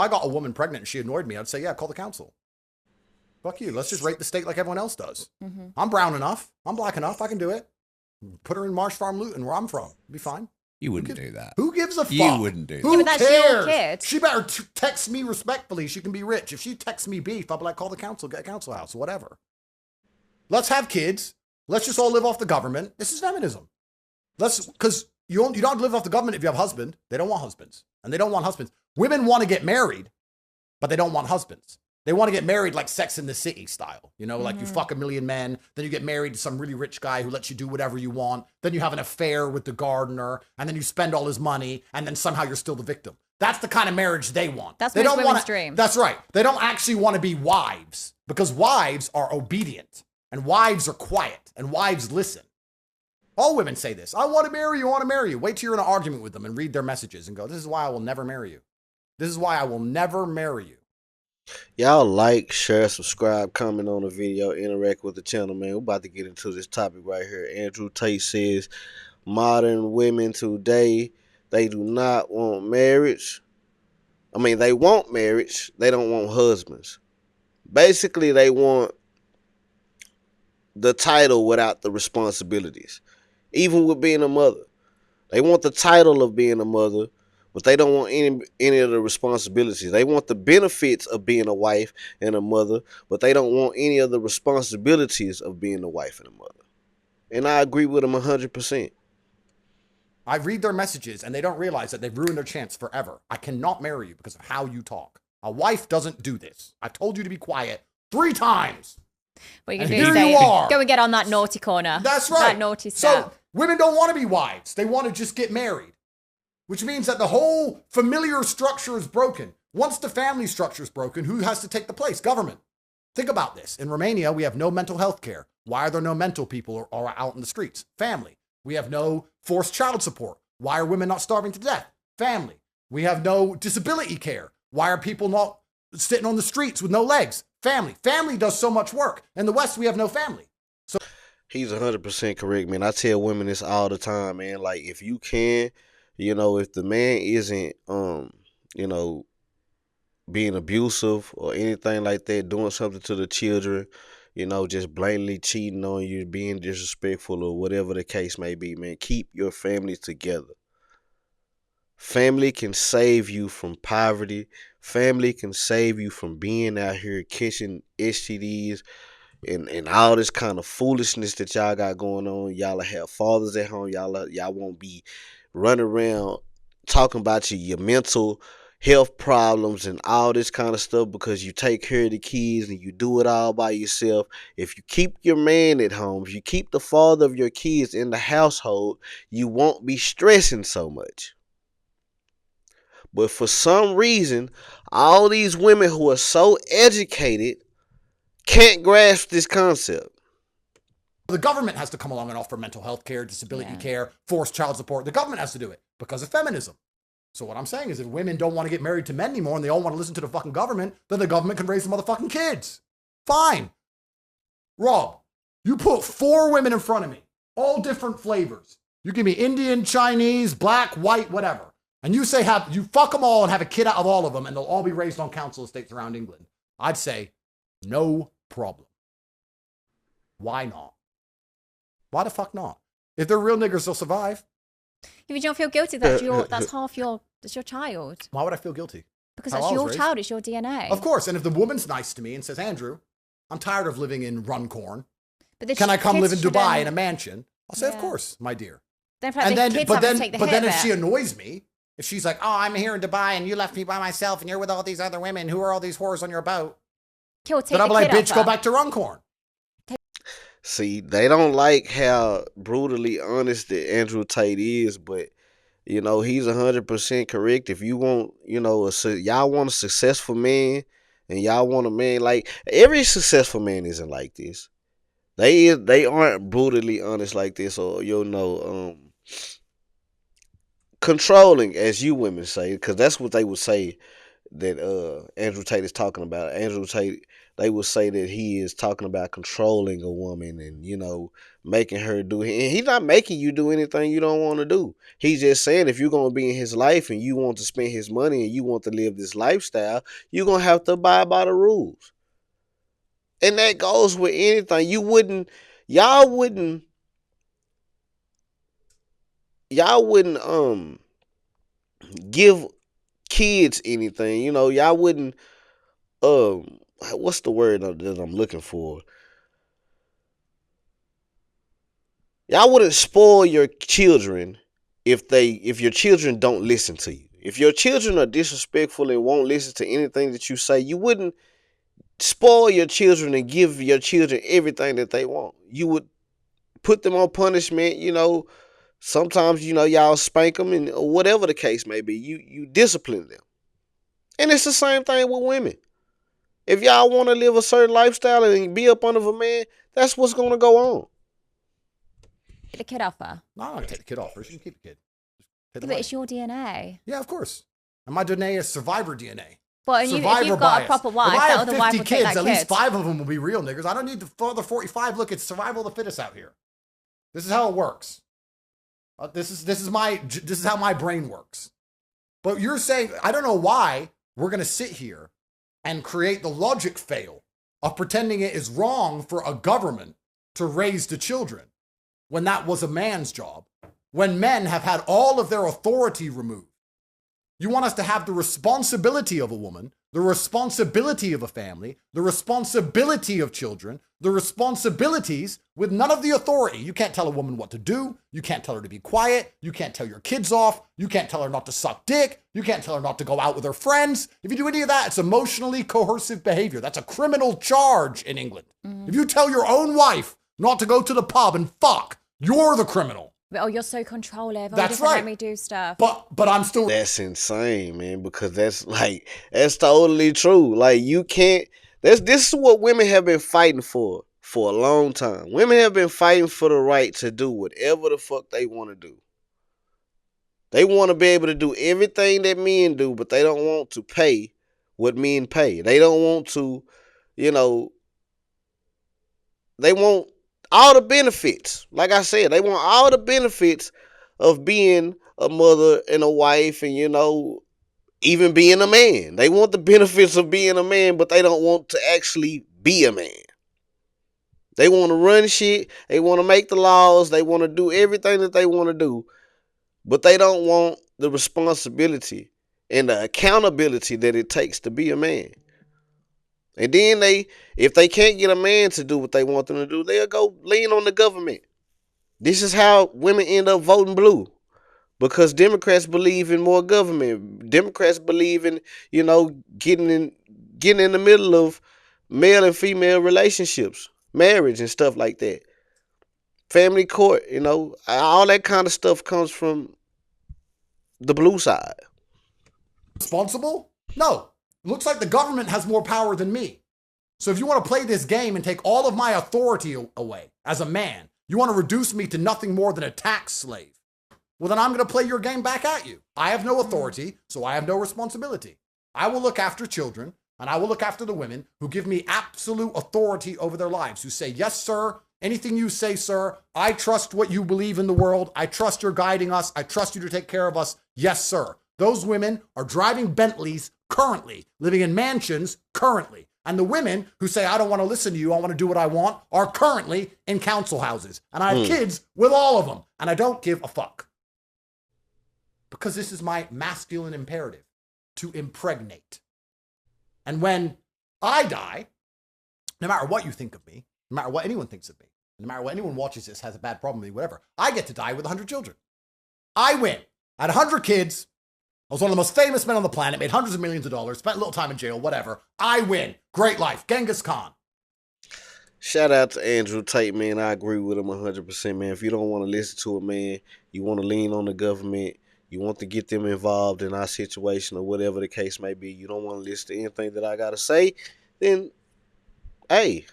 I got a woman pregnant and she annoyed me, I'd say, yeah, call the council. Fuck you. Let's just rape the state like everyone else does. I'm brown enough. I'm black enough. I can do it. Put her in Marsh Farm, Luton, where I'm from. It'd be fine. You wouldn't do that. Who gives a fuck? You wouldn't do that. Who Yeah, but that's cares? your kid. She better text me respectfully. She can be rich. If she texts me beef, I'll be like, call the council, get a council house, whatever. Let's have kids. Let's just all live off the government. This is feminism. Because you don't live off the government if you have a husband. They don't want husbands. And they don't want husbands. Women want to get married, but they don't want husbands. They want to get married like Sex in the City style. You know, like you fuck a million men, then you get married to some really rich guy who lets you do whatever you want. Then you have an affair with the gardener, and then you spend all his money, and then somehow you're still the victim. That's the kind of marriage they want. That's they most don't women's wanna, dream. That's right. They don't actually want to be wives because wives are obedient, and wives are quiet, and wives listen. All women say this. I want to marry you, I want to marry you. Wait till you're in an argument with them and read their messages and go, this is why I will never marry you. This is why I will never marry you. Y'all like, share, subscribe, comment on the video, interact with the channel, man. We're about to get into this topic right here. Andrew Tate says, modern women today, they do not want marriage. I mean, they want marriage. They don't want husbands. Basically, they want the title without the responsibilities. Even with being a mother. They want the title of being a mother, but they don't want any of the responsibilities. They want the benefits of being a wife and a mother, but they don't want any of the responsibilities of being a wife and a mother. And I agree with them 100%. I read their messages and they don't realize that they've ruined their chance forever. I cannot marry you because of how you talk. A wife doesn't do this. I told you to be quiet 3 times. What you And can do is here you are. go and get on that naughty corner. That's right. That naughty step. So women don't want to be wives. They want to just get married, which means that the whole familiar structure is broken. Once the family structure is broken, who has to take the place? Government. Think about this. In Romania, we have no mental health care. Why are there no mental people or out in the streets? Family. We have no forced child support. Why are women not starving to death? Family. We have no disability care. Why are people not sitting on the streets with no legs? Family. Family does so much work. In the West, we have no family. So He's 100% correct, man. I tell women this all the time, man. Like, if you can, you know, if the man isn't, you know, being abusive or anything like that, doing something to the children, you know, just blatantly cheating on you, being disrespectful or whatever the case may be, man, keep your family together. Family can save you from poverty. Family can save you from being out here catching STDs and all this kind of foolishness that y'all got going on. Y'all have fathers at home. Y'all won't be running around talking about your mental health problems and all this kind of stuff because you take care of the kids and you do it all by yourself. If you keep your man at home, if you keep the father of your kids in the household, you won't be stressing so much. But for some reason, all these women who are so educated can't grasp this concept. the government has to come along and offer mental health care, disability care, forced child support. The government has to do it because of feminism. So what I'm saying is if women don't want to get married to men anymore and they all want to listen to the fucking government, then the government can raise the motherfucking kids. Fine. Rob, you put 4 women in front of me, all different flavors. You give me Indian, Chinese, black, white, whatever. And you say you fuck them all and have a kid out of all of them and they'll all be raised on council estates around England. I'd say no problem. Why not? Why the fuck not? If they're real niggers, they'll survive. If you don't feel guilty, that's your child. Why would I feel guilty? Because How I that's was your raised. child, it's your DNA. Of course. And if the woman's nice to me and says, Andrew, I'm tired of living in Runcorn. But the Can I come live in kids Dubai shouldn't- in a mansion? I'll say, of Yeah. course, my dear. Then, the kids but have to take the hit then of if it. she annoys me, if she's like, oh, I'm here in Dubai and you left me by myself and you're with all these other women, who are all these whores on your boat? He'll take Then I'll the be like, kid bitch, off go her. back to Runcorn. See, they don't like how brutally honest that Andrew Tate is, but you know he's 100% correct. If you want, you know, y'all want a successful man, and y'all want a man like every successful man isn't like this. They aren't brutally honest like this, or you know, controlling, as you women say, because that's what they would say that Andrew Tate is talking about. Andrew Tate, they would say that he is talking about controlling a woman and, you know, making her do, and he's not making you do anything you don't want to do. He's just saying if you're going to be in his life and you want to spend his money and you want to live this lifestyle, you're going to have to abide by the rules. And that goes with anything. Y'all wouldn't give kids anything. You know, y'all wouldn't what's the word that I'm looking for? Y'all wouldn't spoil your children if your children don't listen to you. If your children are disrespectful and won't listen to anything that you say, you wouldn't spoil your children and give your children everything that they want. You would put them on punishment, you know. Sometimes, you know, y'all spank them and whatever the case may be. You discipline them. And it's the same thing with women. If y'all want to live a certain lifestyle and be up under a man, that's what's going to go on. Take the kid off her. No, I'm not going to take the kid off first. You can keep the kid. Yeah, but it's your DNA. Yeah, of course. And my DNA is survivor DNA. But if you've got bias. a proper wife, if I that have other wife 50 will kids, take that at least kid. 5 of them will be real niggas. I don't need the other 45. Look, it's survival of the fittest out here. This is how it works. This is how my brain works. But you're saying, I don't know why we're going to sit here and create the logic fail of pretending it is wrong for a government to raise the children when that was a man's job, when men have had all of their authority removed. You want us to have the responsibility of a woman, the responsibility of a family, the responsibility of children, the responsibilities with none of the authority. You can't tell a woman what to do. You can't tell her to be quiet. You can't tell your kids off. You can't tell her not to suck dick. You can't tell her not to go out with her friends. If you do any of that, it's emotionally coercive behavior. That's a criminal charge in England. If you tell your own wife not to go to the pub and fuck, you're the criminal. Oh, you're so controlling. That's right. Let me do stuff. But I'm still. That's insane, man, because that's totally true. Like, you can't. This is what women have been fighting for a long time. Women have been fighting for the right to do whatever the fuck they want to do. They want to be able to do everything that men do, but they don't want to pay what men pay. They don't want to, you know, they want all the benefits. Like I said, they want all the benefits of being a mother and a wife and, you know, even being a man. They want the benefits of being a man, but they don't want to actually be a man. They want to run shit. They want to make the laws. They want to do everything that they want to do, but they don't want the responsibility and the accountability that it takes to be a man. And then if they can't get a man to do what they want them to do, they'll go lean on the government. This is how women end up voting blue. Because Democrats believe in more government. Democrats believe in, you know, getting in the middle of male and female relationships, marriage and stuff like that. Family court, you know, all that kind of stuff comes from the blue side. Responsible? No. Looks like the government has more power than me. So if you want to play this game and take all of my authority away as a man, you want to reduce me to nothing more than a tax slave. Well, then I'm going to play your game back at you. I have no authority, so I have no responsibility. I will look after children, and I will look after the women who give me absolute authority over their lives, who say, yes, sir, anything you say, sir, I trust what you believe in the world. I trust you're guiding us. I trust you to take care of us. Yes, sir. Those women are driving Bentleys currently, living in mansions currently. And the women who say, I don't want to listen to you, I want to do what I want, are currently in council houses. And I have kids with all of them, and I don't give a fuck. Because this is my masculine imperative, to impregnate. And when I die, no matter what you think of me, no matter what anyone thinks of me, no matter what anyone watches this, has a bad problem with me, whatever, I get to die with 100 children. I win. I had 100 kids. I was one of the most famous men on the planet, made hundreds of millions of dollars, spent a little time in jail, whatever. I win. Great life. Genghis Khan. Shout out to Andrew Tate, man. I agree with him 100%, man. If you don't want to listen to a man, you want to lean on the government, you want to get them involved in our situation or whatever the case may be, you don't want to listen to anything that I got to say, then, hey,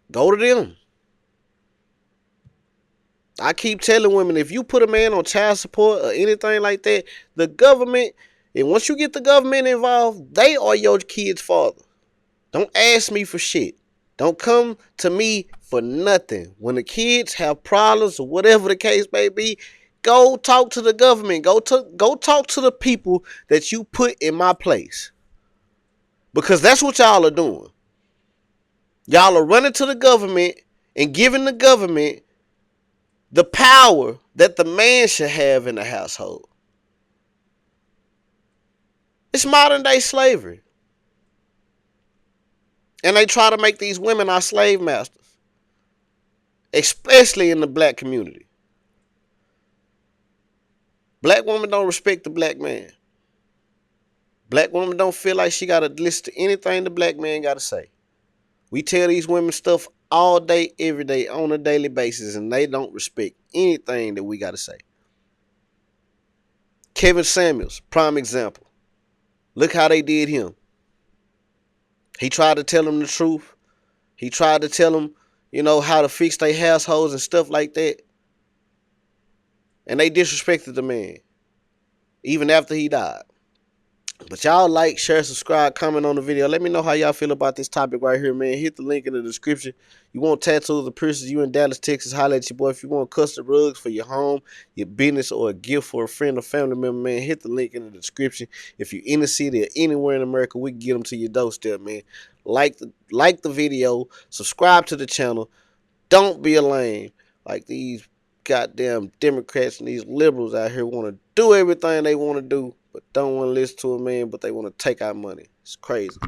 go to them. I keep telling women, if you put a man on child support or anything like that, the government, and once you get the government involved, they are your kid's father. Don't ask me for shit. Don't come to me for nothing. When the kids have problems or whatever the case may be, go talk to the government. Go talk to the people that you put in my place. Because that's what y'all are doing. Y'all are running to the government and giving the government the power that the man should have in the household. It's modern day slavery. And they try to make these women our slave masters, especially in the black community. Black women don't respect the black man. Black women don't feel like she got to listen to anything the black man got to say. We tell these women stuff all day, every day, on a daily basis, and they don't respect anything that we got to say. Kevin Samuels, prime example. Look how they did him. He tried to tell them the truth. He tried to tell them, how to fix their households and stuff like that. And they disrespected the man, even after he died. But y'all like, share, subscribe, comment on the video. Let me know how y'all feel about this topic right here, man. Hit the link in the description. You want tattoos or piercings, you in Dallas, Texas, holla at your boy. If you want custom rugs for your home, your business, or a gift for a friend or family member, man, hit the link in the description. If you're in the city or anywhere in America, we can get them to your doorstep, man. Like the video, subscribe to the channel. Don't be a lame like these goddamn Democrats and these liberals out here want to do everything they want to do, but don't want to listen to a man, but they want to take our money. It's crazy.